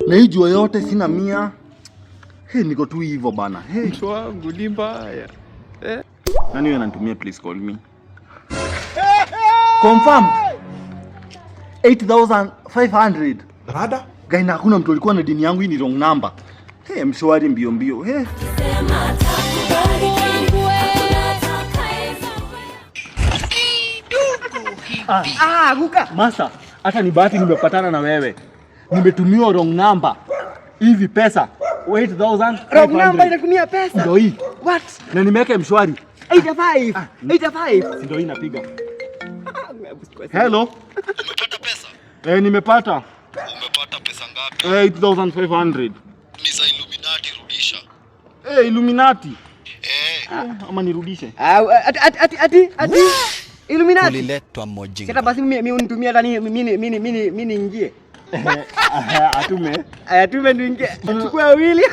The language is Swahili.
Na hii jua yote sina 100. Niko tu hivyo bana. Mtu wangu ni mbaya. Nani wewe ananitumia, please call me. Confirm. 8500. Rada? Gaina hakuna mtu alikuwa na dini yangu, hii ni wrong number. Mshwari mbio mbio. Guka. Masa, hata ni bahati nimepatana na wewe. Nimetumiwa wrong number. Hivi pesa 8000. Wrong number inatumia pesa. Ndio hii. What? Na nimeweka mshwari. 85. 85. Ndio hii napiga. Hello. Umepata pesa? Nimepata. Umepata pesa ngapi? 8500. Ni za Illuminati, rudisha. Illuminati. Ama nirudishe. Ati. Illuminati. Uliletwa mojinga. Sasa basi mimi unitumia ndani mimi niingie. Atume. Atume niingie. Chukua wawili.